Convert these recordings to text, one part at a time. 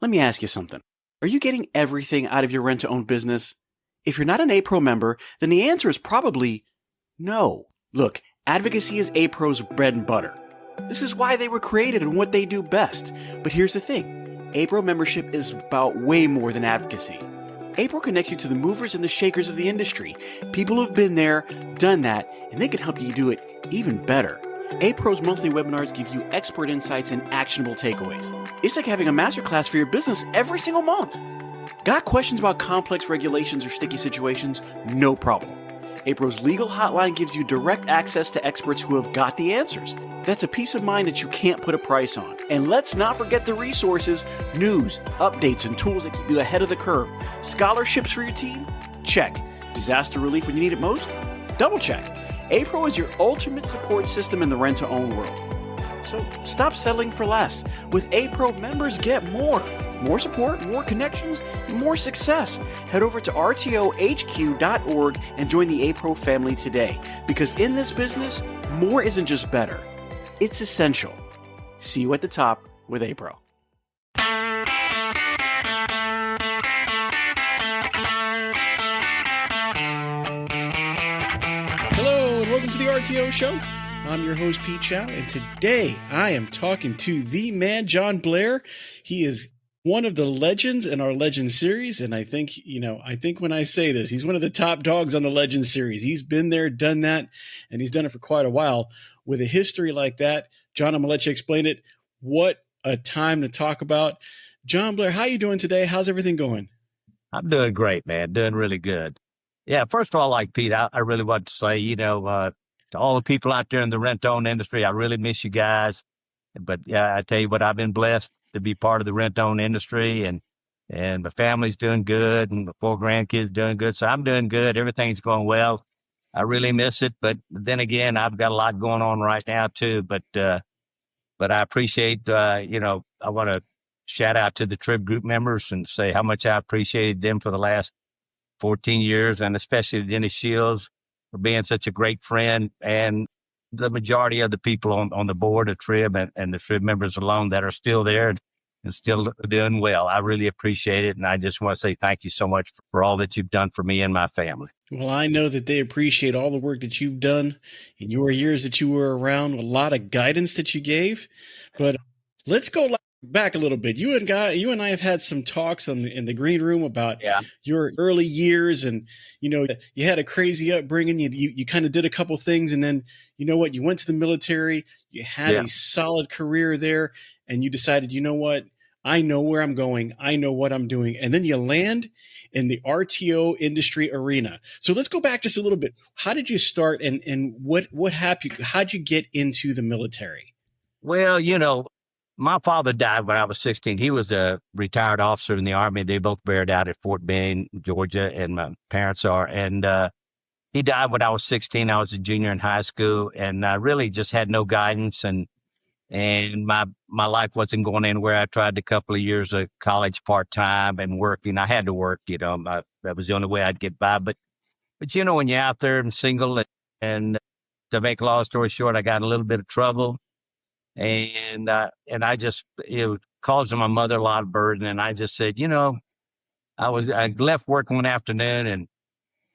Let me ask you something. Are you getting everything out of your rent-to-own business? If you're not an APRO member, then the answer is probably no. Look, advocacy is APRO's bread and butter. This is why they were created and what they do best. But here's the thing. APRO membership is about way more than advocacy. APRO connects you to the movers and the shakers of the industry, people who've been there, done that, and they can help you do it even better. APRO's monthly webinars give you expert insights and actionable takeaways. It's like having a masterclass for your business every single month. Got questions about complex regulations or sticky situations? No problem. APRO's legal hotline gives you direct access to experts who have got the answers. That's a peace of mind that you can't put a price on. And let's not forget the resources, news, updates, and tools that keep you ahead of the curve. Scholarships for your team? Check. Disaster relief when you need it most? Double check. APRO is your ultimate support system in the rent-to-own world. So stop settling for less. With APRO, members get more. More support, more connections, and more success. Head over to rtohq.org and join the APRO family today. Because in this business, more isn't just better. It's essential. See you at the top with APRO. Welcome to the RTO Show. I'm your host, Pete Shau, and today I am talking to the man, John Blair. He is one of the legends in our Legend series, and I think when I say this, he's one of the top dogs on the Legend series. He's been there, done that, and he's done it for quite a while. With a history like that, John, I'm going to let you explain it. What a time to talk about. John Blair, how you doing today? How's everything going? I'm doing great, man. Doing really good. Yeah, first of all, like Pete, I really want to say, to all the people out there in the rent-own industry, I really miss you guys. But yeah, I tell you what, I've been blessed to be part of the rent-own industry, and my family's doing good, and my 4 grandkids doing good. So I'm doing good. Everything's going well. I really miss it, but then again, I've got a lot going on right now too. But I appreciate, I want to shout out to the TRIB group members and say how much I appreciated them for the last 14 years, and especially Dennis Shields for being such a great friend, and the majority of the people on the board of TRIB and the TRIB members alone that are still there and still doing well. I really appreciate it, and I just want to say thank you so much for all that you've done for me and my family. Well, I know that they appreciate all the work that you've done in your years that you were around, a lot of guidance that you gave. But let's go back a little bit. You and I have had some talks in the green room about your early years, and you had a crazy upbringing. You kind of did a couple things, and then you went to the military. You had a solid career there, and you decided, I know where I'm going. I know what I'm doing, and then you land in the RTO industry arena. So let's go back just a little bit. How did you start, and what happened? How'd you get into the military? Well, my father died when I was 16. He was a retired officer in the Army. They both buried out at Fort Benning, Georgia, and my parents are. And he died when I was 16. I was a junior in high school, and I really just had no guidance, and my life wasn't going anywhere. I tried a couple of years of college part-time and working. I had to work, that was the only way I'd get by. But when you're out there and single, and to make a long story short, I got in a little bit of trouble. And I just, causing my mother a lot of burden. And I just said, I left work one afternoon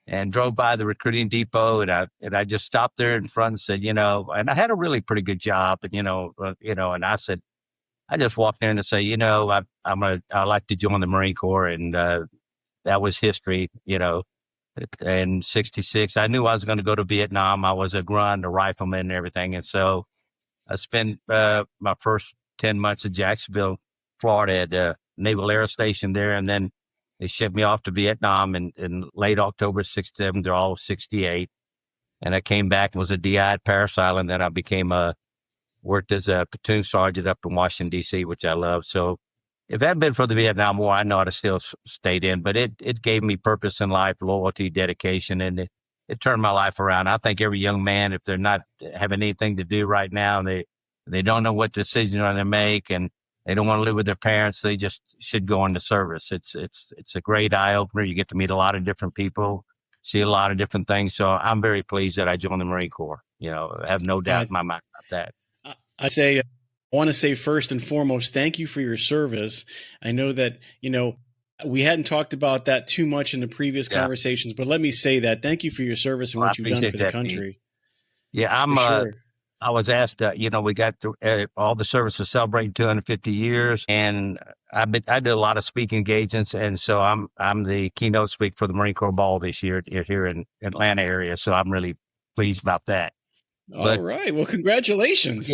and drove by the recruiting depot, and I just stopped there in front and said, and I had a really pretty good job, and and I said, I just walked in and say, I'd like to join the Marine Corps, and that was history, in '66. I knew I was going to go to Vietnam. I was a grunt, a rifleman, and everything, and so I spent my first 10 months in Jacksonville, Florida, at the Naval Air Station there. And then they shipped me off to Vietnam in late October 67 to all of 68. And I came back and was a DI at Parris Island. Then I worked as a platoon sergeant up in Washington, D.C., which I love. So if it hadn't been for the Vietnam War, I know I'd have still stayed in. But it gave me purpose in life, loyalty, dedication, and it turned my life around. I think every young man, if they're not having anything to do right now, and they don't know what decision they're going to make, and they don't want to live with their parents, they just should go into service. It's a great eye opener. You get to meet a lot of different people, see a lot of different things. So I'm very pleased that I joined the Marine Corps. I have no doubt in my mind about that. I say I want to say first and foremost, thank you for your service. I know that, we hadn't talked about that too much in the previous conversations, but let me say that. Thank you for your service and what you've done for the country. Pete. Yeah, I was asked, we got through all the services celebrating 250 years, and I do a lot of speaking engagements, and so I'm the keynote speaker for the Marine Corps Ball this year here in Atlanta area. So I'm really pleased about that. All right. Well, congratulations.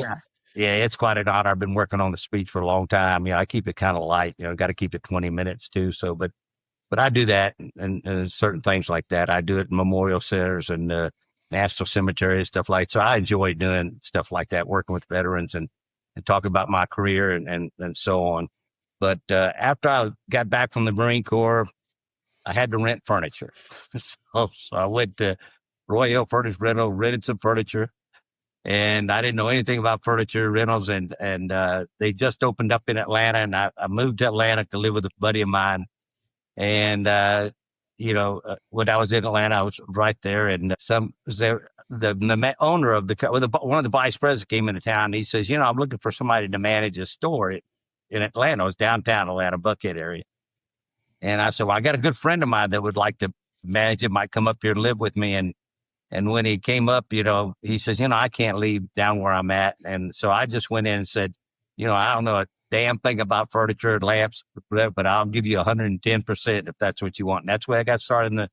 Yeah, it's quite an honor. I've been working on the speech for a long time. I keep it kind of light. Got to keep it 20 minutes too. So, but I do that and certain things like that. I do it in memorial centers and national cemeteries, stuff like that. So I enjoy doing stuff like that, working with veterans and talking about my career and so on. But after I got back from the Marine Corps, I had to rent furniture. So I went to Roy Hill Furniture Rental, rented some furniture. And I didn't know anything about furniture rentals, and they just opened up in Atlanta, and I moved to Atlanta to live with a buddy of mine. And when I was in Atlanta, I was right there, and the owner of one of the vice presidents came into town, and he says, I'm looking for somebody to manage a store in Atlanta. It was downtown Atlanta, Buckhead area. And I said, well, I got a good friend of mine that would like to manage it, might come up here and live with me. And when he came up, he says, I can't leave down where I'm at. And so I just went in and said, I don't know a damn thing about furniture and lamps, but I'll give you 110% if that's what you want. And that's where I got started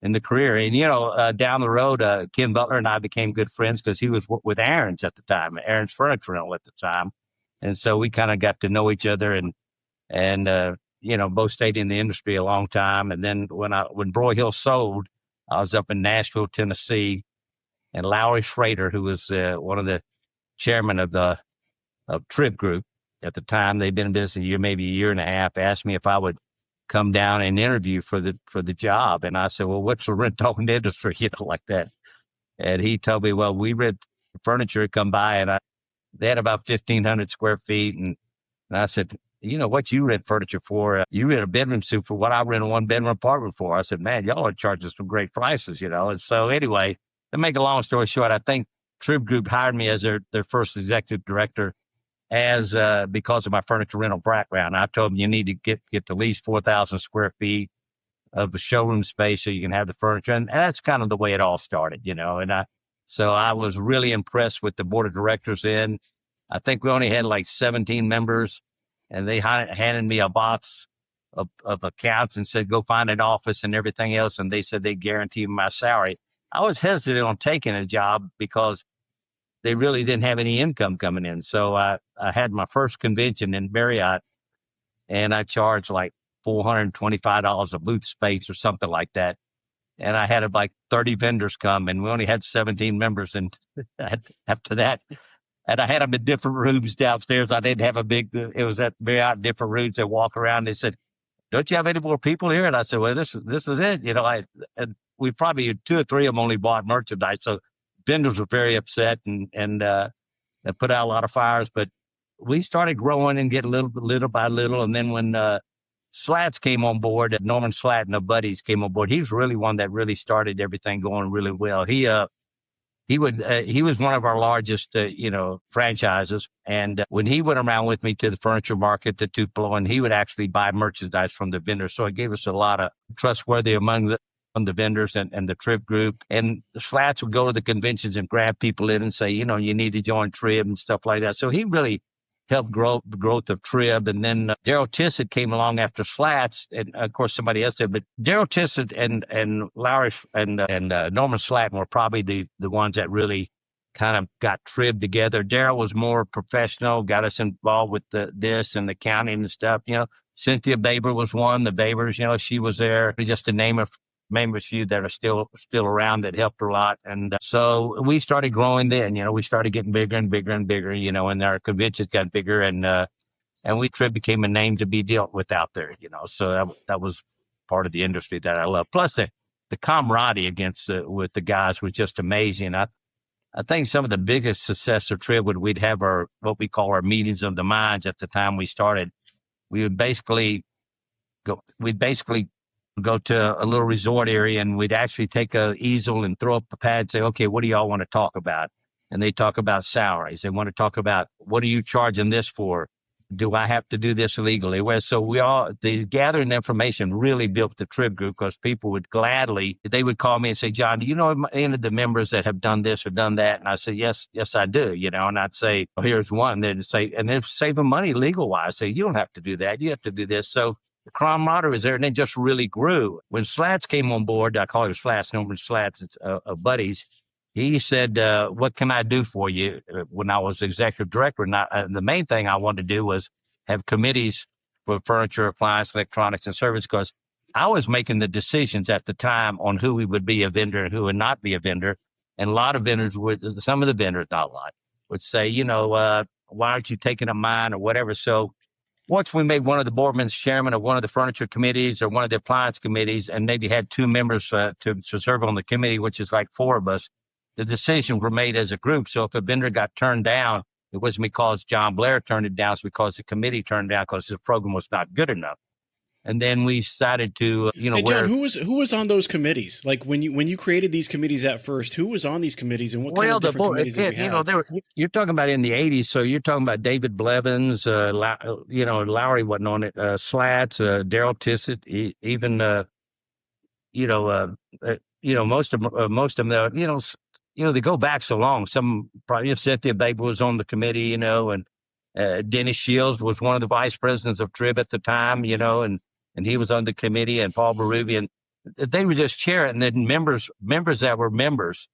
in the career. And, down the road, Ken Butler and I became good friends because he was with Aaron's at the time, Aaron's Furniture Rental at the time. And so we kind of got to know each other and both stayed in the industry a long time. And then when Broy Hill sold, I was up in Nashville, Tennessee, and Lowry Schrader, who was one of the chairman of TRIB Group at the time, they'd been in business maybe a year and a half, asked me if I would come down and interview for the job. And I said, well, what's the rent-owned industry, like that? And he told me, well, we rent furniture, come by, and they had about 1,500 square feet. And I said, what you rent furniture for? You rent a bedroom suite for what I rent a one-bedroom apartment for. I said, man, y'all are charging some great prices, And so anyway, to make a long story short, I think TRIB Group hired me as their first executive director because of my furniture rental background. I told them you need to get at least 4,000 square feet of the showroom space so you can have the furniture. And that's kind of the way it all started, So I was really impressed with the board of directors then. I think we only had like 17 members. And they handed me a box of accounts and said, go find an office and everything else. And they said they guaranteed my salary. I was hesitant on taking a job because they really didn't have any income coming in. So I had my first convention in Marriott, and I charged like $425 a booth space or something like that. And I had like 30 vendors come, and we only had 17 members. And after that, and I had them in different rooms downstairs. I didn't have it was at Marriott, different rooms. They walk around. They said, don't you have any more people here? And I said, well, this is it. And we probably, 2 or 3 of them only bought merchandise. So vendors were very upset and put out a lot of fires. But we started growing and getting little by little. And then when Slats came on board, Norman Slatt and the buddies came on board, he was really one that really started everything going really well. He was one of our largest, franchises. And when he went around with me to the furniture market, to Tupelo, and he would actually buy merchandise from the vendors. So it gave us a lot of trustworthy among the vendors and the TRIB group. And the Slats would go to the conventions and grab people in and say, you need to join TRIB and stuff like that. So he really helped grow the growth of TRIB. And then Daryl Tissett came along after Slats, and of course somebody else did. But Daryl Tissett and Lowry and Norman Slatt were probably the ones that really kind of got TRIB together. Daryl was more professional, got us involved with this and the accounting and stuff. Cynthia Baber was one. The Babers, she was there. Just to name a few that are still around that helped her a lot. And so we started growing then, we started getting bigger and bigger and bigger, and our conventions got bigger and TRIB became a name to be dealt with out there, so that was part of the industry that I love. Plus the camaraderie with the guys was just amazing. I think some of the biggest success of TRIB we'd have what we call our meetings of the minds at the time we started. We'd basically go to a little resort area, and we'd actually take a easel and throw up a pad and say, okay, what do y'all want to talk about? and they talk about salaries. They want to talk about, what are you charging this for? Do I have to do this legally? Well, so the gathering information really built the TRIB group, because people would they would call me and say, John, do you know any of the members that have done this or done that? And I said, yes, I do, and I'd say, oh, here's one. They'd say, and they're saving money legal wise. Say, you don't have to do that. You have to do this. So the camaraderie was there, and it just really grew. When Slats came on board, I call him Slats, Norman Slats, it's buddies. He said, what can I do for you? When I was executive director, the main thing I wanted to do was have committees for furniture, appliance, electronics, and service, because I was making the decisions at the time on who we would be a vendor and who would not be a vendor. And a lot of vendors some of the vendors, not a lot, would say, why aren't you taking up mine or whatever? So once we made one of the board members chairman of one of the furniture committees or one of the appliance committees, and maybe had 2 members to serve on the committee, which is like 4 of us, the decisions were made as a group. So if a vendor got turned down, it wasn't because John Blair turned it down, it's because the committee turned down because the program was not good enough. And then we decided to, Hey, John, who was on those committees? Like when you created these committees at first, who was on these committees, and what kind of different committees did we have? You're talking about in the 80s, so you're talking about David Blevins, Lowry wasn't on it, Slats, Daryl Tissett, even most of them, they go back so long. Some probably, Cynthia Baker was on the committee, and Dennis Shields was one of the vice presidents of TRIB at the time, and he was on the committee, and Paul Baruvian. They were just chair, and then members that were members,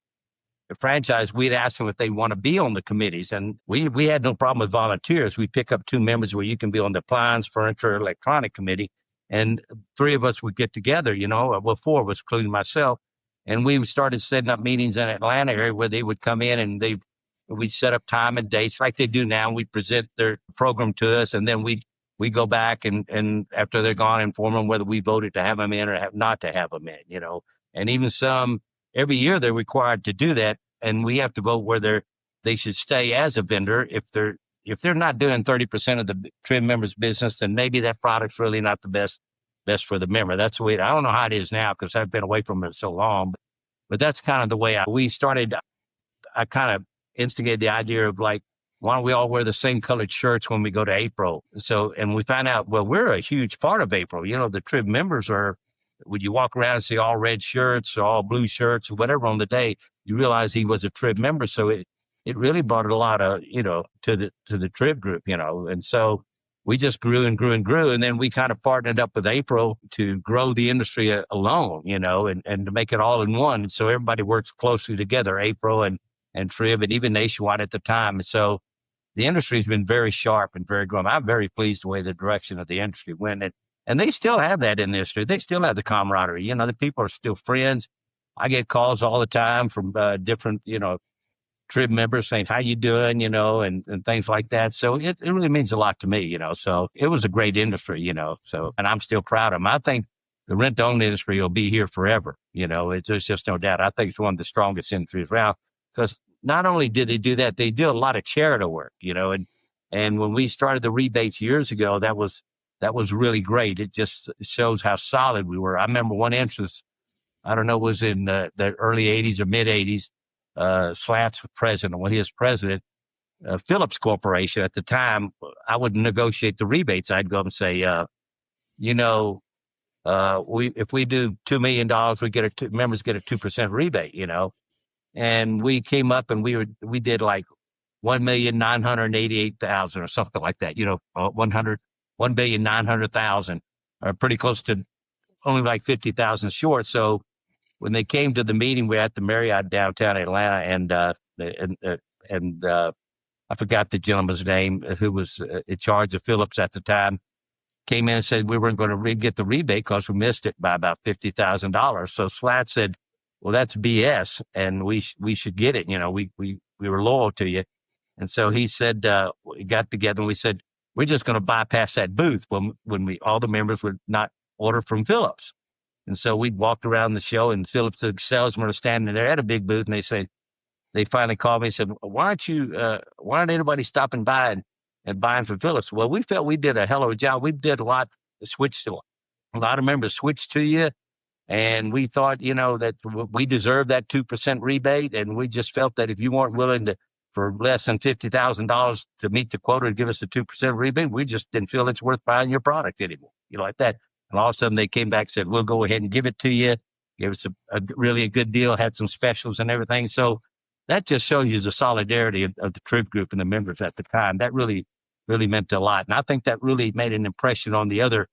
the franchise, we'd ask them if they want to be on the committees, and we had no problem with volunteers. We pick up 2 members where you can be on the appliance, furniture, electronic committee, and 3 of us would get together, 4 of us, including myself. And we started setting up meetings in Atlanta area where they would come in, and we'd set up time and dates like they do now. We'd present their program to us, and then we go back and after they're gone, inform them whether we voted to have them in or not to have them in, And even every year they're required to do that, and we have to vote whether they should stay as a vendor. If they're not doing 30% of the TRIB members' business, then maybe that product's really not the best for the member. That's the way. I don't know how it is now because I've been away from it so long, but that's kind of the way we started. I kind of instigated the idea of like, why don't we all wear the same colored shirts when we go to APRO? So, and we found out, well, we're a huge part of APRO. The TRIB members are, when you walk around and see all red shirts or all blue shirts or whatever on the day, you realize he was a TRIB member. So it really brought a lot of, to the TRIB group, and so we just grew and grew and grew. And then we kind of partnered up with APRO to grow the industry alone, and to make it all in one. And so everybody works closely together, APRO and TRIB, and even nationwide at the time. And so the industry has been very sharp and very growing. I'm very pleased the way the direction of the industry went. And they still have that in the industry. They still have the camaraderie. The people are still friends. I get calls all the time from different, TRIB members saying, how you doing, and things like that. So it really means a lot to me, So it was a great industry, so, and I'm still proud of them. I think the rent-to-own industry will be here forever, there's just no doubt. I think it's one of the strongest industries around, because not only did they do that, they do a lot of charitable work, and when we started the rebates years ago, that was really great. It just shows how solid we were. I remember one instance, I don't know, was in the early 80s or mid 80s. Slats was president. When he was president, Phillips Corporation at the time, I would negotiate the rebates. I'd go and say, if we do $2 million, members get a 2% rebate, and we came up and we did like 1,988,000 or something like that, 1,900,000, pretty close to only like 50,000 short. So when they came to the meeting, we were at the Marriott downtown Atlanta, and I forgot the gentleman's name who was in charge of Phillips at the time, came in and said we weren't going to get the rebate because we missed it by about $50,000. So Slat said, well, that's BS, and we should get it. We were loyal to you. And so he said, we got together and we said, we're just going to bypass that booth when all the members would not order from Phillips. And so we walked around the show, and Phillips, the salesmen, were standing there at a big booth, and they finally called me and said, why aren't anybody stopping by and buying from Phillips? Well, we felt we did a hell of a job. We did a lot of members switched to you, and we thought, that we deserved that 2% rebate, and we just felt that if you weren't willing to for less than $50,000 to meet the quota to give us a 2% rebate. We just didn't feel it's worth buying your product anymore. Like that. And all of a sudden they came back and said, we'll go ahead and give it to you. Give us a really a good deal, had some specials and everything. So that just shows you the solidarity of the TRIB group and the members at the time. That really, really meant a lot. And I think that really made an impression on the other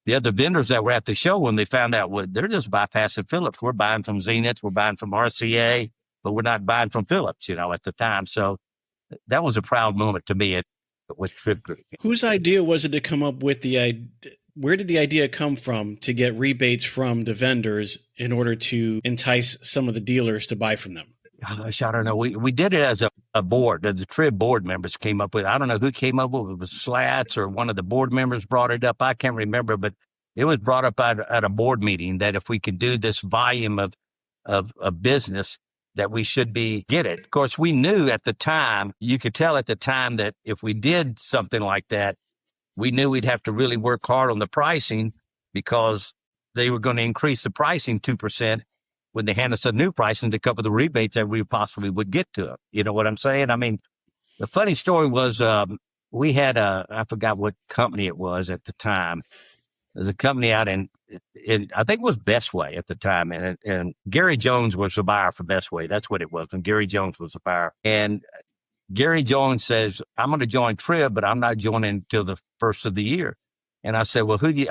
vendors that were at the show when they found out, well, they're just bypassing Phillips. We're buying from Zenith, we're buying from RCA, but we're not buying from Phillips, at the time. So that was a proud moment to me with TRIB Group. Whose idea was it to come up with the idea? Where did the idea come from to get rebates from the vendors in order to entice some of the dealers to buy from them? Gosh, I don't know. We did it as a board. The TRIB board members came up with it. I don't know who came up with it. It was Slats or one of the board members brought it up. I can't remember, but it was brought up at a board meeting that if we could do this volume of business, that we should get it. Of course, we knew at the time, you could tell at the time that if we did something like that, we knew we'd have to really work hard on the pricing because they were going to increase the pricing 2% when they hand us a new pricing to cover the rebates that we possibly would get to them. You know what I'm saying? I mean, the funny story was we had I forgot what company it was at the time. There's a company out in I think it was Bestway at the time. And Gary Jones was the buyer for Bestway. That's what it was. And Gary Jones was the buyer. And Gary Jones says, I'm going to join TRIB, but I'm not joining until the first of the year. And I said, well, who you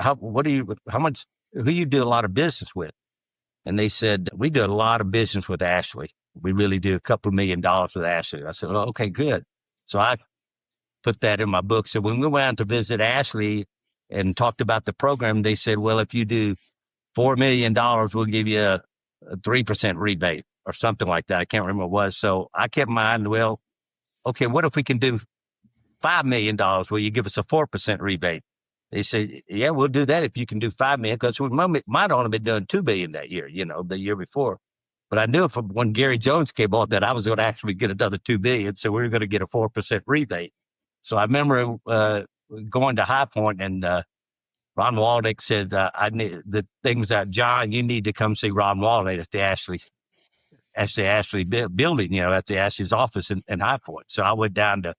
do a lot of business with? And they said, we do a lot of business with Ashley. We really do a couple $1 million with Ashley. I said, well, okay, good. So I put that in my book. So when we went out to visit Ashley and talked about the program, they said, well, if you do $4 million, we'll give you a 3% rebate or something like that. I can't remember what it was. So I kept in mind, well, okay, what if we can do $5 million? Will you give us a 4% rebate? They said, yeah, we'll do that if you can do $5 million, because we might only been doing $2 billion that year, the year before. But I knew from when Gary Jones came on that I was going to actually get another $2 billion, so we were going to get a 4% rebate. So I remember going to High Point, and Ron Waldick said, I need the things that John, you need to come see Ron Waldick at the Ashley building, at the Ashley's office in High Point. So I went down to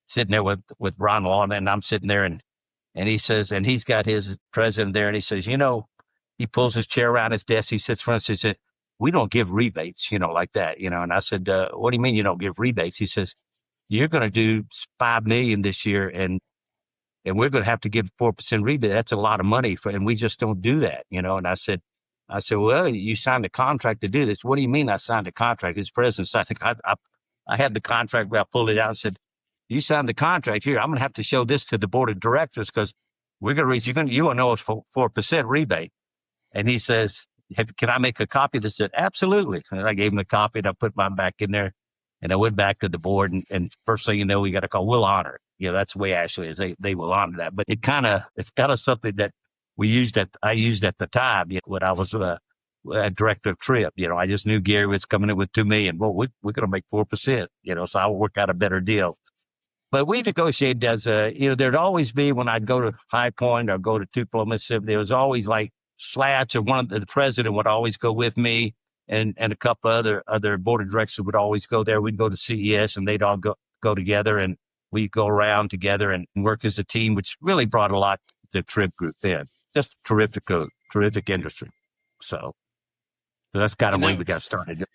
sitting there with Ron Waldick, and I'm sitting there, and he says, and he's got his president there, and he says, he pulls his chair around his desk, he sits in front and says, we don't give rebates, like that, and I said, what do you mean you don't give rebates? He says, you're going to do $5 million this year, and we're going to have to give 4% rebate. That's a lot of money and we just don't do that, and I said, well, you signed a contract to do this. What do you mean I signed a contract? His president signed I had the contract where I pulled it out and said, you signed the contract here. I'm going to have to show this to the board of directors because we're going to reach, you want to know it's 4% rebate. And he says, can I make a copy of this? I said, absolutely. And I gave him the copy and I put mine back in there and I went back to the board and first thing you know, we got a call, we'll honor it. That's the way Ashley is. They will honor that. But it's kind of something that I used at the time when I was a director of TRIB. I just knew Gary was coming in with $2 million. Well, we're going to make 4%, so I'll work out a better deal. But we negotiated as there'd always be when I'd go to High Point or go to Tupelo, Mississippi, there was always like Slats or one of the president would always go with me and a couple other board of directors would always go there. We'd go to CES and they'd all go together and we'd go around together and work as a team, which really brought a lot to the TRIB group then. Just terrific industry. So that's kind of the way we got started.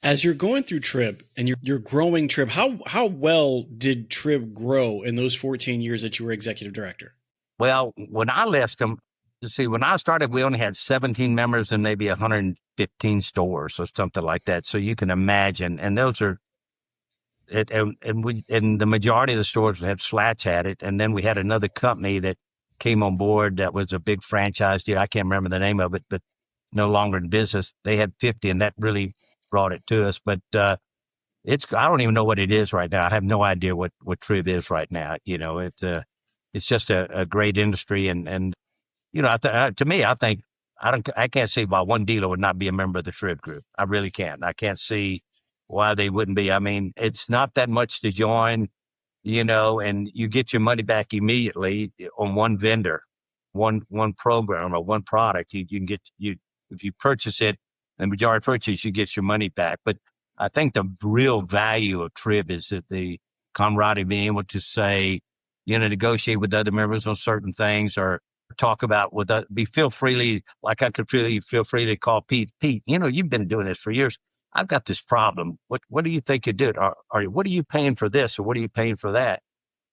As you're going through TRIB and you're growing TRIB, how well did TRIB grow in those 14 years that you were executive director? Well, when I left them, when I started, we only had 17 members and maybe 115 stores or something like that. So you can imagine, and those are, and the majority of the stores had Slats had it, and then we had another company that came on board that was a big franchise deal. I can't remember the name of it, but no longer in business. They had 50, and that really brought it to us. But I don't even know what it is right now. I have no idea what TRIB is right now. It's just a great industry, and to me, I think I can't see why one dealer would not be a member of the TRIB group. I really can't. I can't see why they wouldn't be. I mean, it's not that much to join, and you get your money back immediately on one vendor, one program or one product. You can get if you purchase it, the majority purchase, you get your money back. But I think the real value of TRIB is that the camaraderie, being able to say, negotiate with other members on certain things, or talk about feel freely, like I could really feel free to call Pete. Pete, you've been doing this for years. I've got this problem. What do you think you did? Or what are you paying for this? Or what are you paying for that?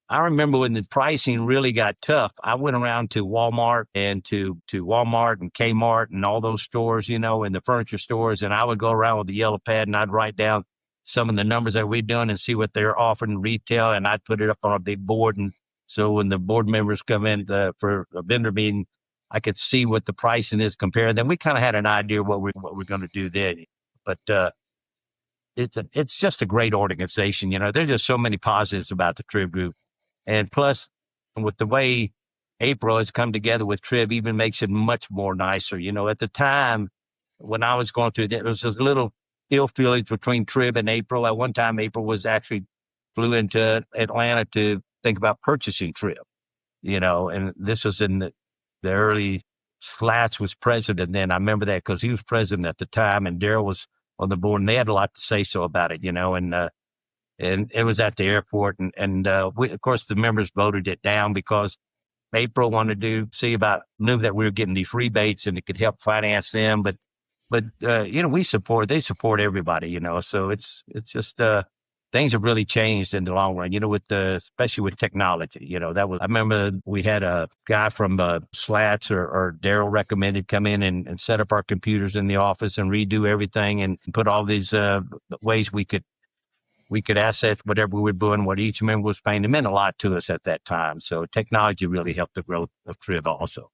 I remember when the pricing really got tough, I went around to Walmart and to Walmart and Kmart and all those stores, and the furniture stores. And I would go around with the yellow pad and I'd write down some of the numbers that we'd done and see what they're offering retail. And I'd put it up on a big board. And so when the board members come in for a vendor meeting, I could see what the pricing is compared. Then we kind of had an idea what we're going to do then. But it's just a great organization. There's just so many positives about the TRIB group. And plus, with the way APRO has come together with TRIB, even makes it much more nicer. At the time when I was going through that, there was this little ill feelings between TRIB and APRO. At one time, APRO flew into Atlanta to think about purchasing TRIB, and this was in the early. Slats was president then. I remember that because he was president at the time, and Daryl was on the board, and they had a lot to say so about it, and it was at the airport. And we, of course, the members voted it down because APRO wanted to knew that we were getting these rebates and it could help finance them. But they support everybody, so it's just, things have really changed in the long run, especially with technology. I remember we had a guy from Slats or Daryl recommended come in and set up our computers in the office and redo everything and put all these ways we could asset whatever we were doing, what each member was paying. It meant a lot to us at that time. So technology really helped the growth of TRIB also.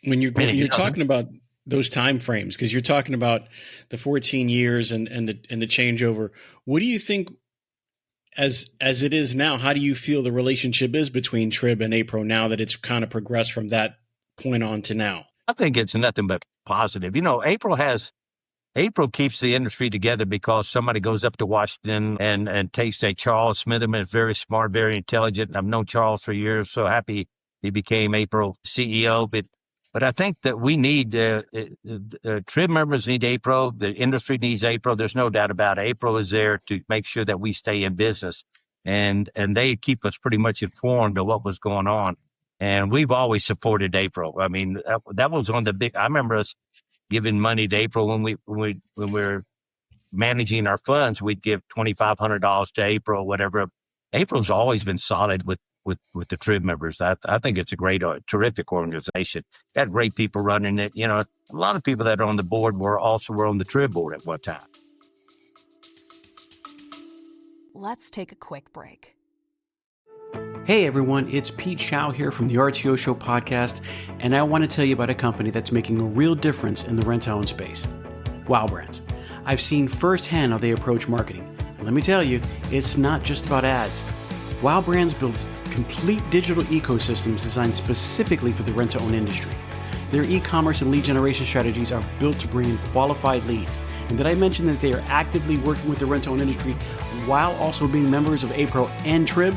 When you're talking about those time frames, because you're talking about the 14 years and the changeover, what do you think as it is now, how do you feel the relationship is between TRIB and APRO now that it's kind of progressed from that point on to now? I think it's nothing but positive. APRO keeps the industry together because somebody goes up to Washington and takes Charles Smitherman, is very smart, very intelligent. I've known Charles for years, so happy he became APRO CEO. But I think that we need TRIB members need APRO. The industry needs APRO. There's no doubt about it. APRO is there to make sure that we stay in business, and they keep us pretty much informed of what was going on. And we've always supported APRO. I mean, that was on the big. I remember us giving money to APRO when we were managing our funds. We'd give $2,500 to APRO, whatever. APRO's always been solid with the TRIB members. I think it's a great, terrific organization. Got great people running it. A lot of people that are on the board were on the TRIB board at one time. Let's take a quick break. Hey everyone, it's Pete Shau here from the RTO Show podcast, and I want to tell you about a company that's making a real difference in the rent-to-own space, Wow Brands. I've seen firsthand how they approach marketing, and let me tell you, it's not just about ads. Wow Brands builds complete digital ecosystems designed specifically for the rent-to-own industry. Their e-commerce and lead generation strategies are built to bring in qualified leads. And did I mention that they are actively working with the rent-to-own industry while also being members of APRO and TRIB?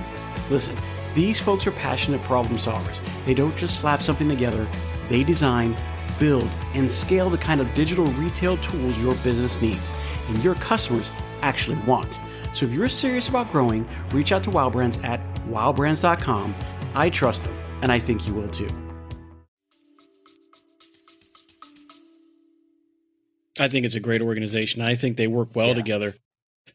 Listen, these folks are passionate problem solvers. They don't just slap something together. They design, build, and scale the kind of digital retail tools your business needs and your customers actually want. So if you're serious about growing, reach out to Wow Brands at wowbrands.com. I trust them, and I think you will too. I think it's a great organization. I think they work well together.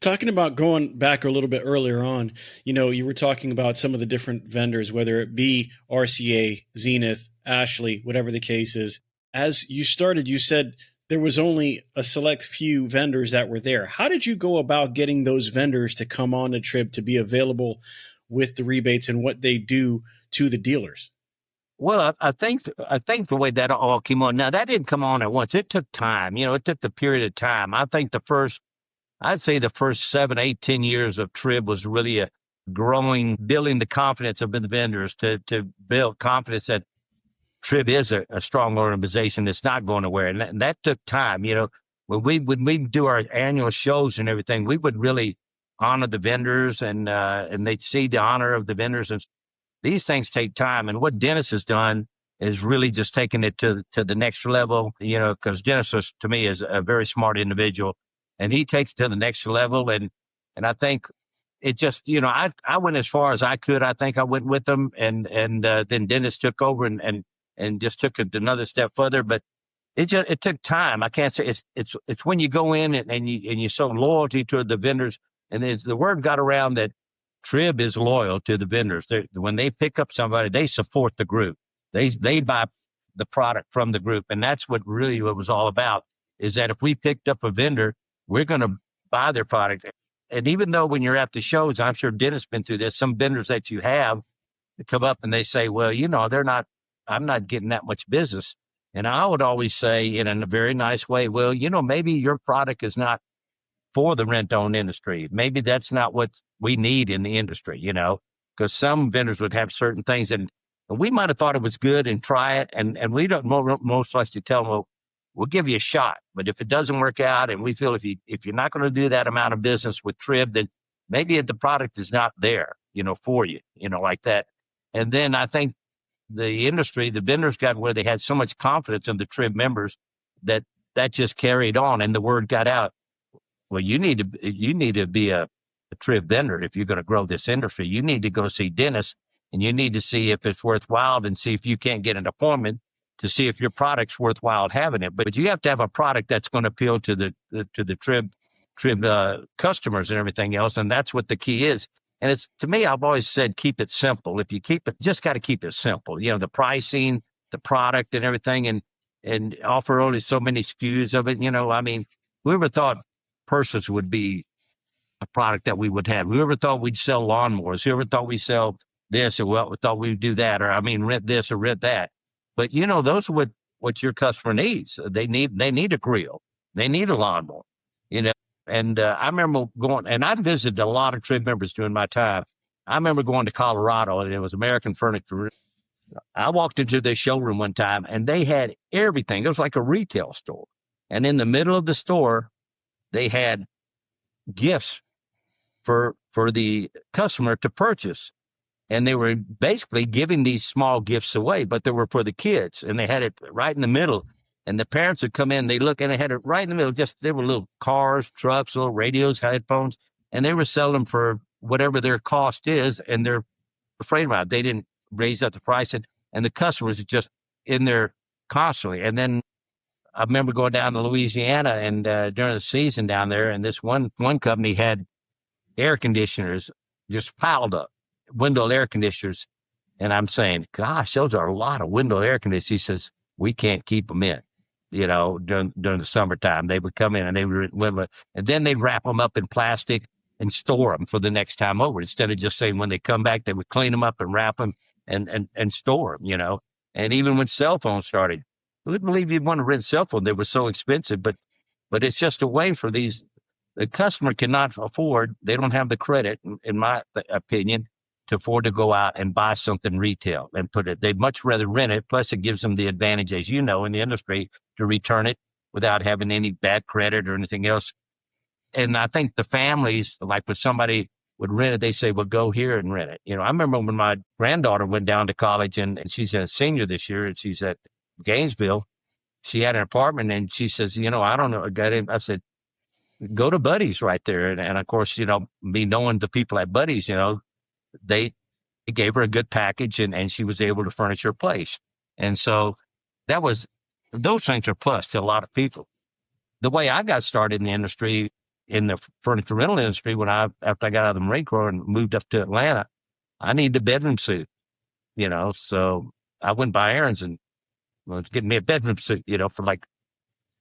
Talking about going back a little bit earlier on, you were talking about some of the different vendors, whether it be RCA, Zenith, Ashley, whatever the case is. As you started, you said there was only a select few vendors that were there. How did you go about getting those vendors to come on the TRIB to be available with the rebates and what they do to the dealers? Well, I think the way that all came on, now that didn't come on at once. It took time. It took the period of time. I think I'd say the first 7, 8, 10 years of TRIB was really a building the confidence of the vendors to build confidence that TRIB is a strong organization that's not going nowhere. And that took time. When we do our annual shows and everything, we would really honor the vendors and they'd see the honor of the vendors. And these things take time. And what Dennis has done is really just taking it to the next level, because Dennis, to me, is a very smart individual. and he takes it to the next level. And I think it just, I went as far as I could. I think I went with him, and then Dennis took over and just took it another step further. But it took time. I can't say it's when you go in and you show loyalty to the vendors, and the word got around that TRIB is loyal to the vendors. When they pick up somebody, they support the group. They buy the product from the group, and that's what really what it was all about. Is that if we picked up a vendor, we're going to buy their product. And even though when you're at the shows, I'm sure Dennis been through this, some vendors that you have come up and they say, well, I'm not getting that much business. And I would always say in a very nice way, well, maybe your product is not for the rent-own industry. Maybe that's not what we need in the industry, because some vendors would have certain things, and we might have thought it was good and try it. And we don't most likely tell them, well, we'll give you a shot. But if it doesn't work out, and we feel if you're not going to do that amount of business with TRIB, then maybe the product is not there, for you, like that. And then I think the industry, the vendors got where they had so much confidence in the TRIB members that just carried on, and the word got out. Well, you need to be a TRIB vendor if you're going to grow this industry. You need to go see Dennis, and you need to see if it's worthwhile, and see if you can't get an appointment to see if your product's worthwhile having it. But you have to have a product that's going to appeal to the TRIB customers and everything else, and that's what the key is. And it's, to me, I've always said, keep it simple. If you keep it, just got to keep it simple. The pricing, the product, and everything, and offer only so many SKUs of it. Whoever thought purses would be a product that we would have? Whoever thought we'd sell lawnmowers? Whoever thought we sell this, or we thought we'd do that, or rent this or rent that? But those are what your customer needs. They need a grill. They need a lawnmower. And I remember going, and I visited a lot of TRIB members during my time. I remember going to Colorado, and it was American Furniture. I walked into their showroom one time, and they had everything. It was like a retail store. And in the middle of the store, they had gifts for the customer to purchase. And they were basically giving these small gifts away, but they were for the kids. And they had it right in the middle. And the parents would come in, they look, and they had it right in the middle. There were little cars, trucks, little radios, headphones, and they were selling them for whatever their cost is, and they're afraid about it. They didn't raise up the price, and the customers are just in there constantly. And then I remember going down to Louisiana, and during the season down there, and this one company had air conditioners just piled up, window air conditioners. And I'm saying, gosh, those are a lot of window air conditioners. He says, we can't keep them in. During the summertime, they would come in and and then they'd wrap them up in plastic and store them for the next time over. Instead of just saying when they come back, they would clean them up and wrap them and store them, And even when cell phones started, who would believe you'd want to rent a cell phone? They were so expensive, but it's just a way for the customer cannot afford, they don't have the credit, in my opinion, to afford to go out and buy something retail and put it. They'd much rather rent it. Plus, it gives them the advantage, as in the industry, to return it without having any bad credit or anything else. And I think the families, like when somebody would rent it, they say, well, go here and rent it. I remember when my granddaughter went down to college, and she's a senior this year, and she's at Gainesville. She had an apartment, and she says, I don't know. I said, go to Buddy's right there. And of course, me knowing the people at Buddy's, they gave her a good package, and she was able to furnish her place. And so those things are plus to a lot of people. The way I got started in the industry, in the furniture rental industry, after I got out of the Marine Corps and moved up to Atlanta, I needed a bedroom suit, so I went by errands and was getting me a bedroom suit, for like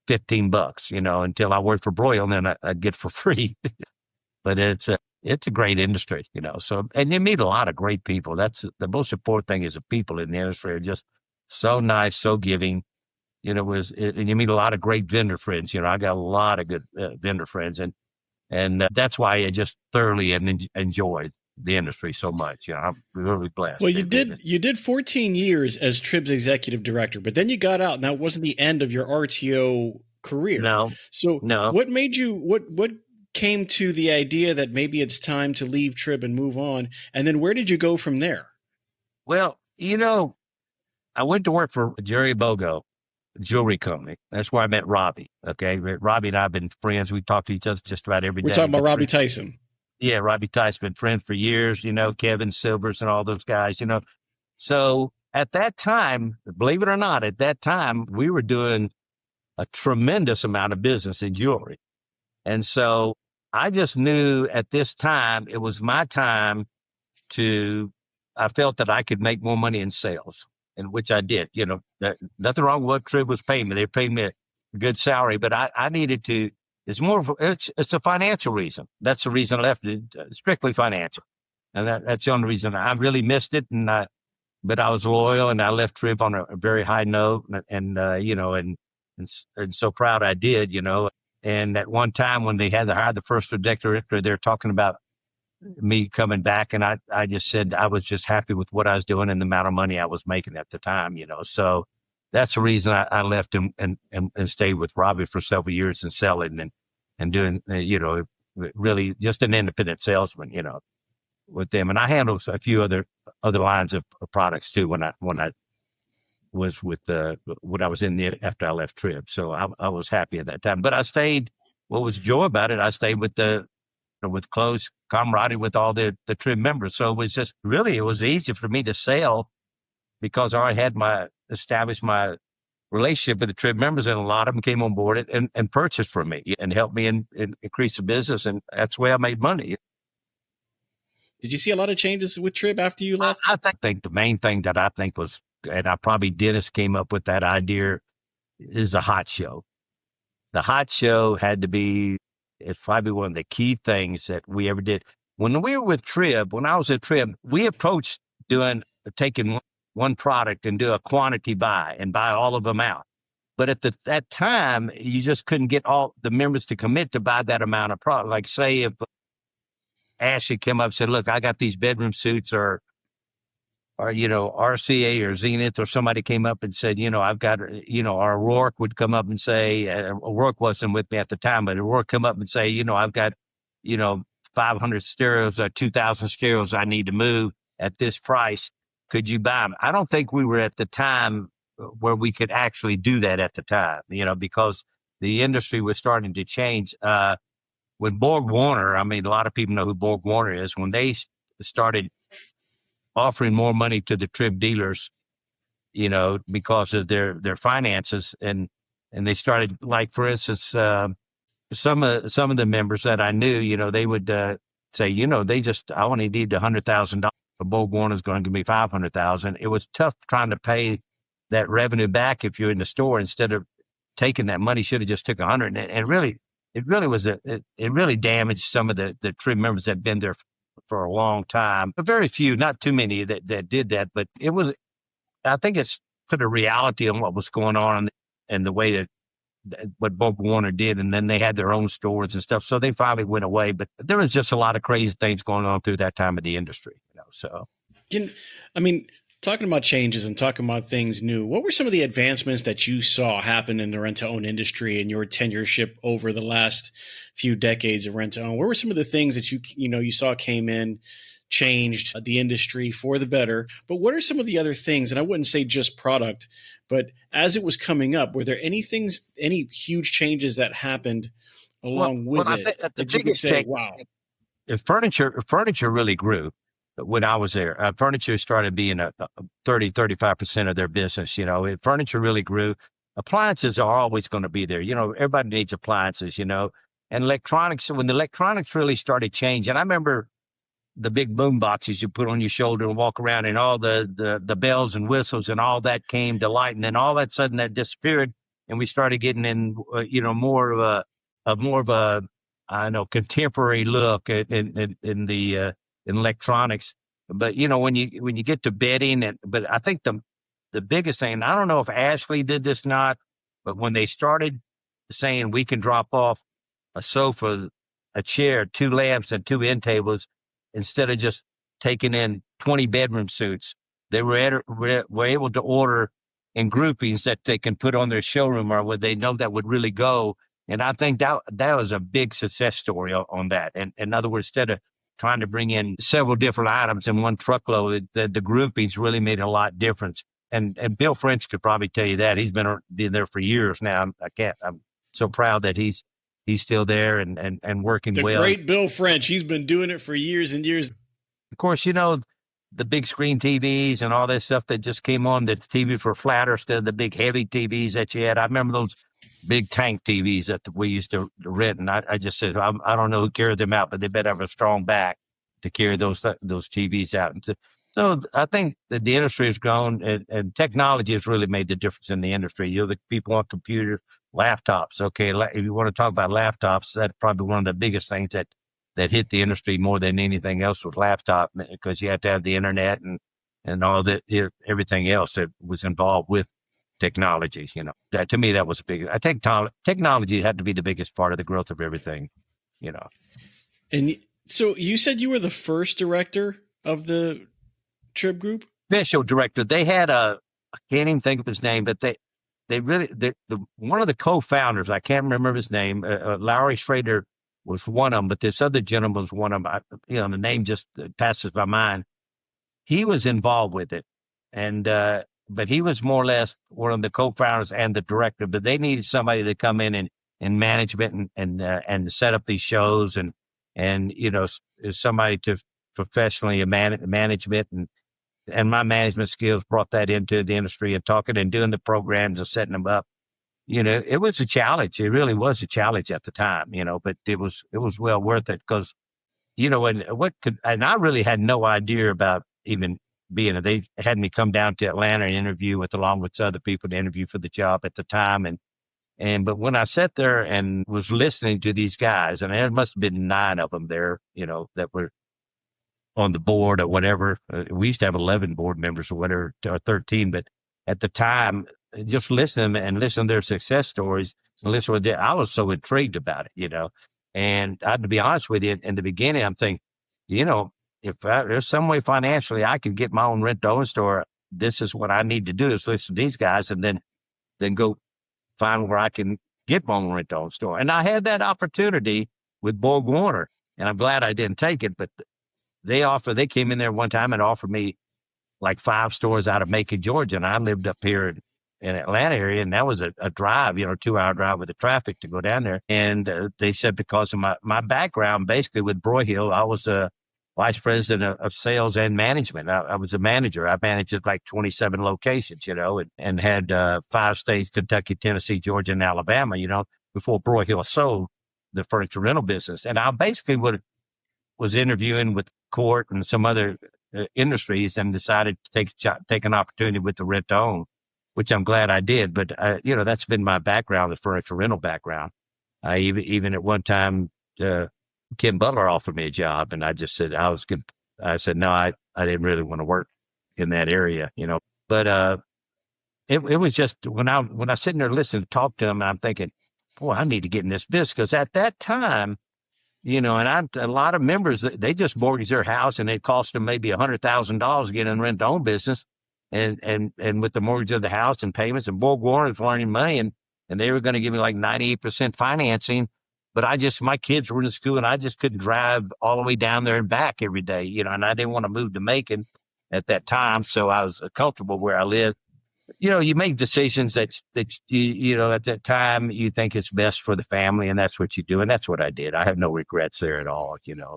$15, until I worked for Broyle, and then I'd get for free. But it's a great industry, so, and you meet a lot of great people. That's the most important thing, is the people in the industry are just so nice, so giving, and you meet a lot of great vendor friends. I got a lot of good vendor friends, and that's why I just thoroughly enjoyed the industry so much. I'm really blessed. Well, you did 14 years as TRIB's executive director, but then you got out, and that wasn't the end of your RTO career. No. So no. What made you, what came to the idea that maybe it's time to leave TRIB and move on? And then where did you go from there? Well, I went to work for Jerry Bogo, jewelry company. That's where I met Robbie. Okay. Robbie and I have been friends. We talk to each other just about every day. We're talking about Robbie Tyson. Yeah. Robbie Tyson, been friends for years, Kevin Silvers and all those guys, So at that time, believe it or not, at that time, we were doing a tremendous amount of business in jewelry. And so I just knew at this time, it was my time I felt that I could make more money in sales, and which I did. Nothing wrong with what TRIB was paying me. They paid me a good salary, but I needed to. It's a financial reason. That's the reason I left it, strictly financial, and that's the only reason. I really missed it, but I was loyal, and I left TRIB on a very high note, and so proud I did, And at one time when they had to hire the first director, they're talking about me coming back, and I just said I was just happy with what I was doing and the amount of money I was making at the time, So that's the reason I left and stayed with Robbie for several years and selling and doing, really just an independent salesman, with them. And I handled a few other lines of products too when I was with when I was after I left TRIB. So I was happy at that time. But I stayed. What was joy about it? I stayed with with close camaraderie with all the TRIB members. So it was easy for me to sell because I already had established my relationship with the TRIB members, and a lot of them came on board and purchased from me and helped me and increase the business. And that's the way I made money. Did you see a lot of changes with TRIB after you left? I think the main thing that I think was, and Dennis came up with that idea, is the hot show. The hot show it's probably one of the key things that we ever did. When we were with TRIB, when I was at TRIB, we approached taking one product and do a quantity buy and buy all of them out. But at that time, you just couldn't get all the members to commit to buy that amount of product. Like say if Ashley came up and said, look, I got these bedroom suits or RCA or Zenith, or somebody came up and said, I've got, or Rourke would come up and say, Rourke wasn't with me at the time, but Rourke come up and say, I've got, 500 stereos or 2,000 stereos I need to move at this price. Could you buy them? I don't think we were at the time where we could actually do that at the time, because the industry was starting to change. When Borg Warner, a lot of people know who Borg Warner is, when they started offering more money to the TRIB dealers, because of their finances, and they started, like, for instance, some of the members that I knew, they would say, I only need $100,000. Borg Warner is going to give me $500,000. It was tough trying to pay that revenue back if you're in the store. Instead of taking that money, should have just took 100. And really, it really damaged some of the TRIB members that had been there for a long time. But very few, not too many that did that. But I think it's put a reality on what was going on and the way that what Borg Warner did. And then they had their own stores and stuff. So they finally went away. But there was just a lot of crazy things going on through that time of the industry. So, talking about changes and talking about things new, what were some of the advancements that you saw happen in the rent-to-own industry in your tenureship over the last few decades of rent-to-own? What were some of the things that you saw came in, changed the industry for the better? But what are some of the other things? And I wouldn't say just product, but as it was coming up, were there any huge changes that happened along with it? I think that the that you could say, wow. If furniture really grew. When I was there, furniture started being a 35% of their business. Furniture really grew. Appliances are always going to be there. Everybody needs appliances, and electronics. When the electronics really started changing, I remember the big boom boxes you put on your shoulder and walk around, and all the bells and whistles and all that came to light. And then all of a sudden that disappeared, and we started getting in, more of a contemporary look in electronics. But when you get to bedding, but I think the biggest thing, I don't know if Ashley did this or not, but when they started saying we can drop off a sofa, a chair, 2 lamps, and 2 end tables, instead of just taking in 20 bedroom suits, they were able to order in groupings that they can put on their showroom, or what they know that would really go. And I think that was a big success story on that. And in other words, instead of trying to bring in several different items in one truckload, the groupings really made a lot of difference. and Bill French could probably tell you that. He's been there for years now. I'm so proud that he's still there and working the well. The great Bill French. He's been doing it for years and years. Of course, the big screen TVs and all this stuff that just came on, that's TV for flat instead of the big heavy TVs that you had. I remember those big tank TVs that we used to rent. And I just said, I don't know who carried them out, but they better have a strong back to carry those TVs out. And so I think that the industry has grown, and technology has really made the difference in the industry. The people on computers, laptops. Okay, if you want to talk about laptops, that's probably one of the biggest things that hit the industry more than anything else with laptop, because you have to have the internet and all that, everything else that was involved with technology. That to me, that was a big. I think technology had to be the biggest part of the growth of everything. And so you said you were the first director of the TRIB group? Special director. They had I can't even think of his name, but they really, one of the co-founders, I can't remember his name, Lowry Schrader was one of them, but this other gentleman was one of them. The name just passes my mind. He was involved with it, and but he was more or less one of the co-founders and the director. But they needed somebody to come in and management and set up these shows and somebody to professionally management and my management skills brought that into the industry and talking and doing the programs and setting them up. It was a challenge. It really was a challenge at the time, but it was well worth it because, and I really had no idea about even being they had me come down to Atlanta and interview along with other people to interview for the job at the time. But when I sat there and was listening to these guys, and there must have been 9 of them there, that were on the board or whatever. We used to have 11 board members or whatever, or 13, but at the time, just listening to their success stories and listen to I was so intrigued about it, And I had to be honest with you, in the beginning, I'm thinking, if there's some way financially I could get my own rent-to-own store, this is what I need to do is listen to these guys and then go find where I can get my own rent-to-own store. And I had that opportunity with Borg Warner, and I'm glad I didn't take it, but they came in there one time and offered me like 5 stores out of Macon, Georgia. And I lived up here in Atlanta area. And that was a drive, 2-hour drive with the traffic to go down there. And they said, because of my background, basically with Broyhill, I was a vice president of sales and management. I was a manager. I managed like 27 locations, and had 5 states, Kentucky, Tennessee, Georgia, and Alabama, before Broyhill sold the furniture rental business. And I basically was interviewing with Court and some other industries and decided to take an opportunity with the rent to own, which I'm glad I did. But, that's been my background, the furniture rental background. I even at one time, Kim Butler offered me a job and I just said, I said, no, I didn't really want to work in that area, but, it was just when I sitting there listening to talk to him, I'm thinking, boy, I need to get in this business. Cause at that time, and a lot of members, they just mortgaged their house and it cost them maybe $100,000 to get in rent to own business. And with the mortgage of the house and payments, and Borg Warner was loaning money and they were going to give me like 98% financing. But my kids were in school and I just couldn't drive all the way down there and back every day, and I didn't want to move to Macon at that time. So I was comfortable where I lived. You make decisions that at that time you think it's best for the family, and that's what you do. And that's what I did. I have no regrets there at all.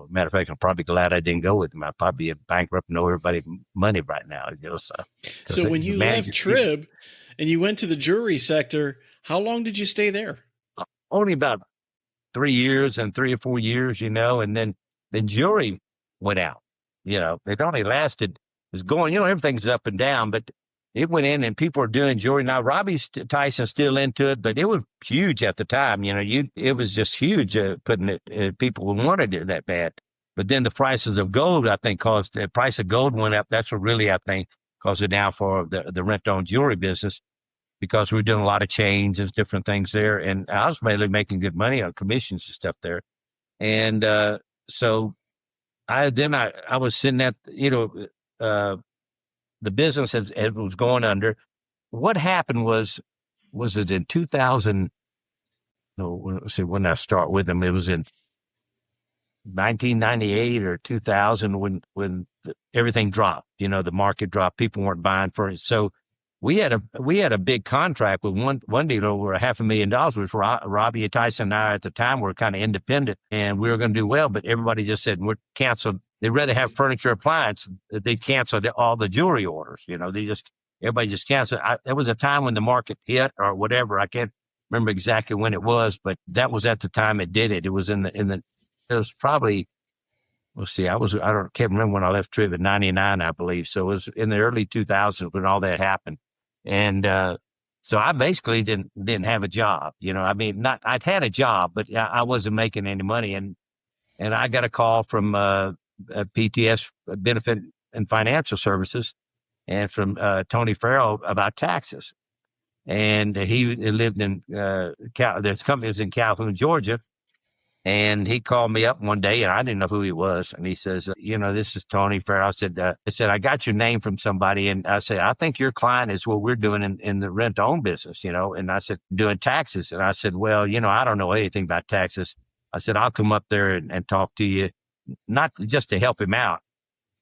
Matter of fact, I'm probably glad I didn't go with them. I'd probably be bankrupt and owe everybody money right now. So when you left TRIB and you went to the jewelry sector, how long did you stay there? Only about 3 years and 3 or 4 years, and then jewelry went out. It only lasted, it was going, everything's up and down, but it went in and people are doing jewelry. Now, Robbie Tyson's still into it, but it was huge at the time. It was just huge putting it, people wanted it that bad. But then the prices of gold, I think, caused the price of gold went up. That's what really, I think, caused it down for the rent-on jewelry business, because we were doing a lot of chains and different things there. And I was mainly making good money on commissions and stuff there. And so I was sitting at, the business as it was going under. What happened was it in 2000? No, let's see, when I start with them, it was in 1998 or 2000 when everything dropped. The market dropped. People weren't buying for it. So we had a big contract with one dealer over $500,000, which Robbie Tyson and I at the time were kind of independent, and we were going to do well, but everybody just said we're canceled. They'd rather have furniture appliance. They canceled all the jewelry orders. Everybody just canceled. There was a time when the market hit or whatever. I can't remember exactly when it was, but that was at the time it did it. It was it was probably, let's see, can't remember when I left TRIB in 99, I believe. So it was in the early 2000s when all that happened. And, so I basically didn't have a job, I'd had a job, but I wasn't making any money. And I got a call from, PTS Benefit and Financial Services and from, Tony Farrell about taxes. And he lived in, there's companies in Calhoun, Georgia. And he called me up one day, and I didn't know who he was. And he says, this is Tony Farrell. I said, I got your name from somebody. And I said, I think your client is what we're doing in the rent-to-own business, And I said, doing taxes. And I said, well, I don't know anything about taxes. I said, I'll come up there and talk to you, not just to help him out.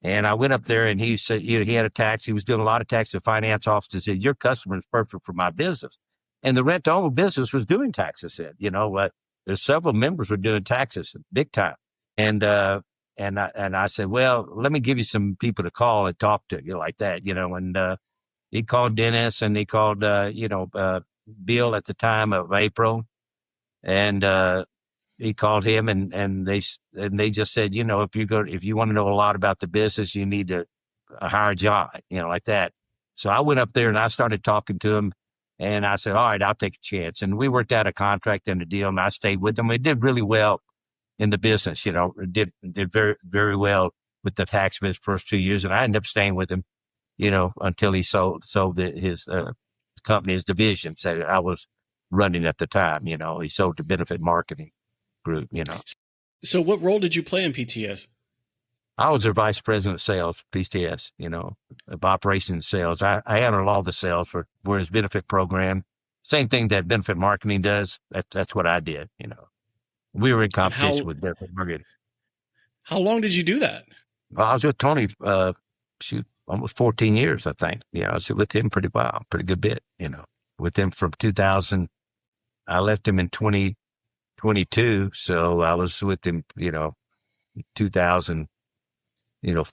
And I went up there, and he said, he had a tax. He was doing a lot of tax to finance offices. He said, your customer is perfect for my business. And the rent-to-own business was doing taxes. There's several members were doing taxes big time. And I said, well, let me give you some people to call and talk to, like that, and he called Dennis, and he called, Bill at the time of APRO, and he called him, and they just said, if you want to know a lot about the business, you need to hire John, like that. So I went up there and I started talking to him. And I said, all right, I'll take a chance. And we worked out a contract and a deal, and I stayed with them. We did really well in the business, did very, very well with the tax business first 2 years. And I ended up staying with him, until he sold his company, his division that I was running at the time. He sold the benefit marketing group, So what role did you play in PTS? I was their vice president of sales, PTS, of operations sales. I handled all the sales for his benefit program. Same thing that benefit marketing does. That's what I did. We were in competition with benefit marketing. How long did you do that? Well, I was with Tony, almost 14 years, I think. I was with him pretty good bit, with him from 2000. I left him in 2022. So I was with him, 2000.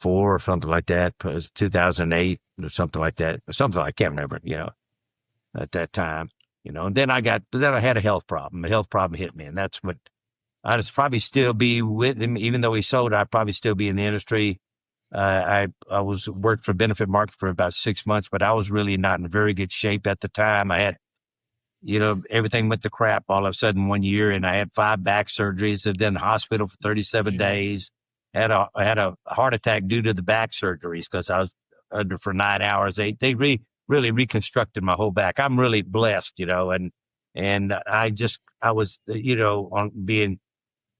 4 or something like that, 2008 or something like that, I can't remember, at that time, and then I had a health problem. A health problem hit me, and that's what I'd probably still be with him, even though he sold, I'd probably still be in the industry. I worked for benefit market for about 6 months, but I was really not in very good shape at the time. I had, everything went to crap all of a sudden one year, and I had 5 back surgeries, and then in the hospital for 37 days. I had a heart attack due to the back surgeries because I was under for 9 hours. They really reconstructed my whole back. I'm really blessed, and I was, on being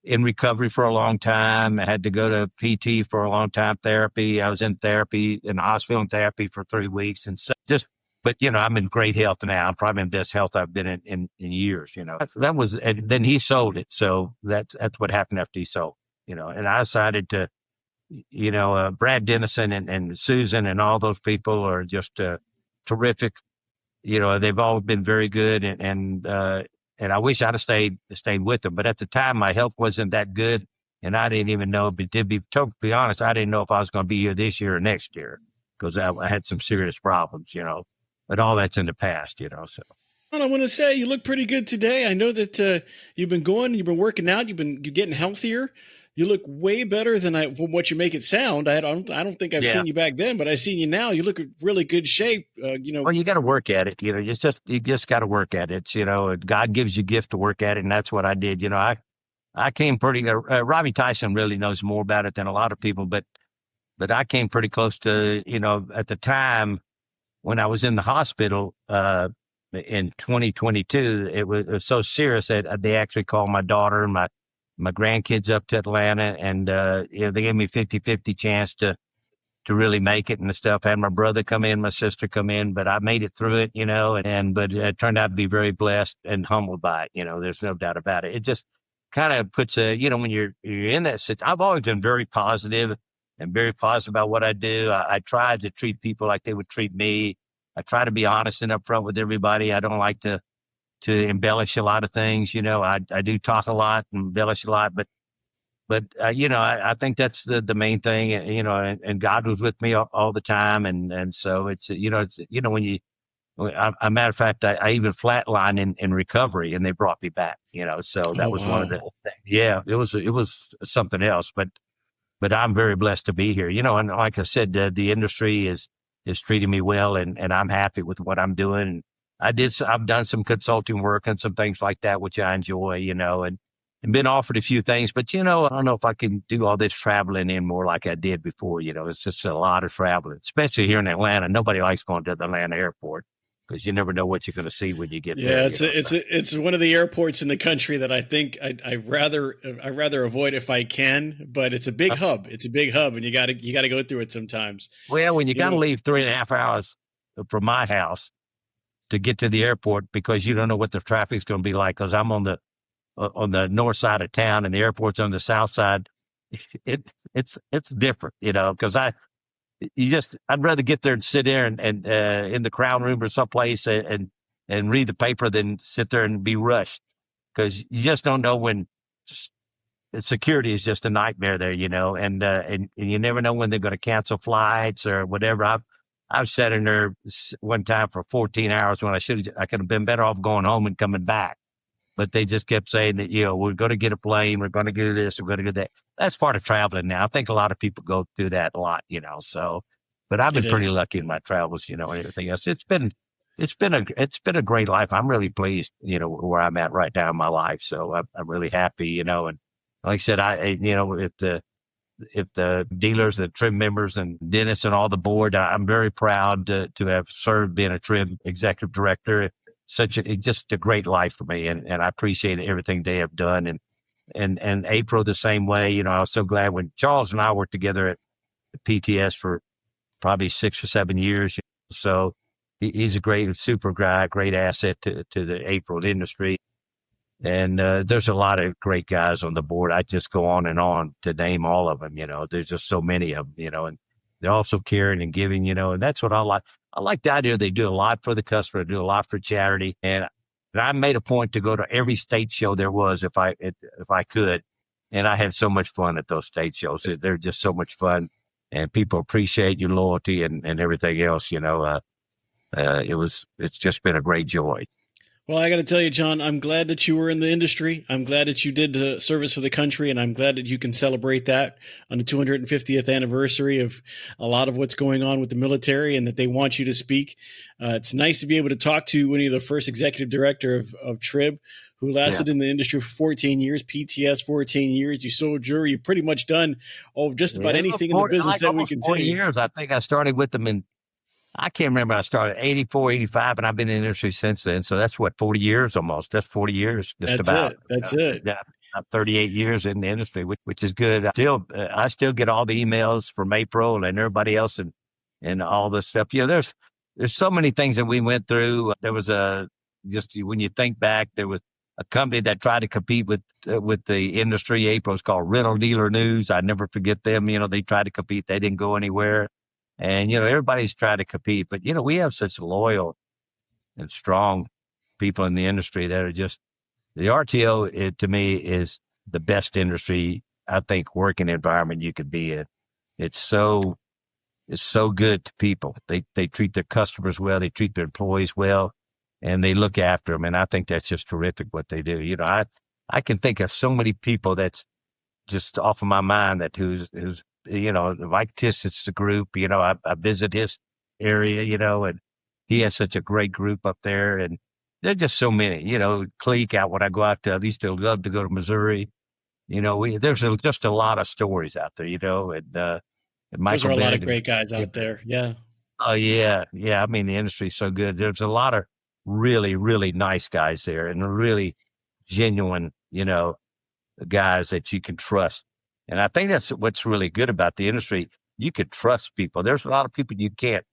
in recovery for a long time. I had to go to PT for a long time, therapy. I was in therapy, in the hospital in therapy for 3 weeks. And so but I'm in great health now. I'm probably in the best health I've been in years, That was, and then he sold it. So that's what happened after he sold. And I decided to, Brad Dennison and Susan and all those people are just terrific. They've all been very good, and I wish I'd have stayed with them. But at the time, my health wasn't that good, and I didn't even know. But to be totally honest, I didn't know if I was going to be here this year or next year because I had some serious problems. But all that's in the past. So. Well, I want to say you look pretty good today. I know that you've been working out, you're getting healthier. You look way better than from what you make it sound. I don't think I've seen you back then, but I seen you now. You look in really good shape. Well, you got to work at it. You just got to work at it. God gives you a gift to work at it, and that's what I did. I came pretty. Robbie Tyson really knows more about it than a lot of people, but I came pretty close to. At the time when I was in the hospital in 2022, it was so serious that they actually called my daughter and my grandkids up to Atlanta, and they gave me 50-50 chance to really make it and stuff. I had my brother come in, my sister come in, but I made it through it, but it turned out to be very blessed and humbled by it. There's no doubt about it. It just kind of puts when you're in that situation. I've always been very positive and very positive about what I do. I try to treat people like they would treat me. I try to be honest and upfront with everybody. I don't like to embellish a lot of things. I do talk a lot and embellish a lot, but I think that's the main thing. And God was with me all the time, and so it's when you. A matter of fact, I even flatlined in recovery, and they brought me back. So that Oh, was one of wow. the things. Yeah, it was something else. But I'm very blessed to be here. And like I said, the industry is treating me well, and I'm happy with what I'm doing. I've done some consulting work and some things like that, which I enjoy. And been offered a few things, but I don't know if I can do all this traveling anymore like I did before. It's just a lot of traveling, especially here in Atlanta. Nobody likes going to the Atlanta airport because you never know what you're going to see when you get there. Yeah, it's one of the airports in the country that I think I rather avoid if I can, but it's a big hub. It's a big hub, and you got to go through it sometimes. Well, when you got to leave 3.5 hours from my house to get to the airport because you don't know what the traffic's going to be like, because I'm on the north side of town and the airport's on the south side. It's different, because I'd rather get there and sit there and in the crown room or someplace and read the paper than sit there and be rushed, because you just don't know when. Security is just a nightmare there, and you never know when they're going to cancel flights or whatever. I've sat in there one time for 14 hours when I could have been better off going home and coming back. But they just kept saying that, we're going to get a plane, we're going to do this, we're going to do that. That's part of traveling now. I think a lot of people go through that a lot, so, but I've been pretty lucky in my travels, and everything else. It's been a great life. I'm really pleased, where I'm at right now in my life. So I'm really happy, and like I said, if the dealers, the TRIB members and Dennis and all the board, I'm very proud to have served being a TRIB executive director. Just a great life for me, and I appreciate everything they have done, and APRO the same way. I was so glad when Charles and I worked together at PTS for probably 6 or 7 years. So he's a great, super guy, great asset to the APRO industry. And there's a lot of great guys on the board. I just go on to name all of them. There's just so many of them. And they're also caring and giving. And that's what I like. I like the idea they do a lot for the customer, do a lot for charity. And I made a point to go to every state show there was if I could. And I had so much fun at those state shows. They're just so much fun, and people appreciate your loyalty and everything else. It's just been a great joy. Well, I got to tell you, John, I'm glad that you were in the industry. I'm glad that you did the service for the country, and I'm glad that you can celebrate that on the 250th anniversary of a lot of what's going on with the military, and that they want you to speak. It's nice to be able to talk to one of the first executive director of TRIB, who lasted in the industry for 14 years, PTS 14 years. You soldier, you've pretty much done just about anything in the business that we can take. 40 years. I think I started with them I can't remember. I started 84, 85, and I've been in the industry since then. So that's 40 years almost. That's 40 years, just about. That's it. Yeah, 38 years in the industry, which is good. I still get all the emails from APRO and everybody else and all this stuff. There's so many things that we went through. There was just when you think back, there was a company that tried to compete with the industry. APRO is called Rental Dealer News. I never forget them. They tried to compete. They didn't go anywhere. And, everybody's trying to compete, but, we have such loyal and strong people in the industry that are just, the RTO, to me, is the best industry, I think, working environment you could be in. It's so good to people. They treat their customers well. They treat their employees well, and they look after them. And I think that's just terrific what they do. I can think of so many people that's just off of my mind that who's Mike Tissett's the group, I visit his area, and he has such a great group up there. And there are just so many, Cleek out when I go out to, I used to love to go to Missouri. There's just a lot of stories out there, and Michael Those are a lot of great guys out there. Yeah. Oh, yeah. Yeah. I mean, the industry's so good. There's a lot of really, really nice guys there, and really genuine, guys that you can trust. And I think that's what's really good about the industry. You can trust people. There's a lot of people you can't.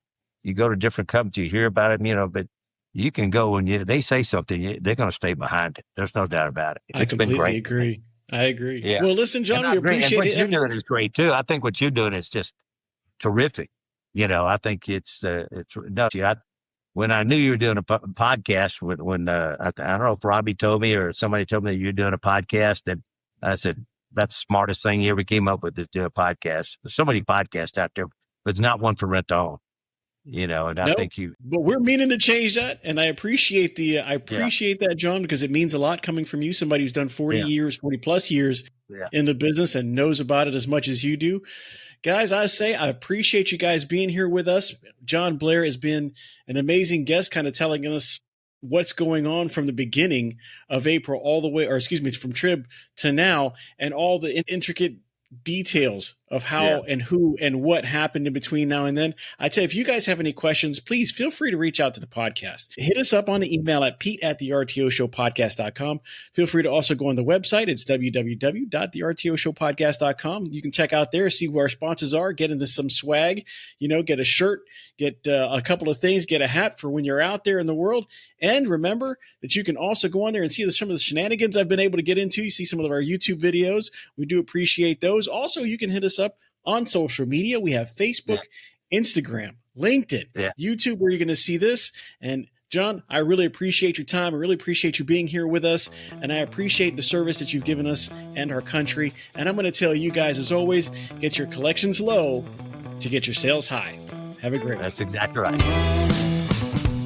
You go to different companies, you hear about it, but you can go and they say something, they're going to stay behind it. There's no doubt about it. I completely agree. I agree. Yeah. Well, listen, John, we appreciate it. What you're doing is great too. I think what you're doing is just terrific. I think it's nuts. when I knew you were doing a podcast, when I don't know if Robbie told me or somebody told me that you're doing a podcast, and I said, that's the smartest thing you ever came up with, is do a podcast. There's so many podcasts out there, but it's not one for rent to own. And I think but we're meaning to change that. And I appreciate that, John, because it means a lot coming from you, somebody who's done 40 plus years in the business and knows about it as much as you do. Guys, I appreciate you guys being here with us. John Blair has been an amazing guest, kind of telling us what's going on from the beginning of April from TRIB to now, and all the intricate details of how and who and what happened in between now and then. I tell you, if you guys have any questions, please feel free to reach out to the podcast. Hit us up on the email at pete@thertoshowpodcast.com. Feel free to also go on the website. It's www.thertoshowpodcast.com. You can check out there, see who our sponsors are, get into some swag, get a shirt, get a couple of things, get a hat for when you're out there in the world. And remember that you can also go on there and see some of the shenanigans I've been able to get into. You see some of our YouTube videos. We do appreciate those. Also, you can hit us up on social media. We have Facebook, Instagram, LinkedIn, YouTube, where you're going to see this. And John, I really appreciate your time. I really appreciate you being here with us. And I appreciate the service that you've given us and our country. And I'm going to tell you guys, as always, get your collections low to get your sales high. Have a great one. That's exactly right.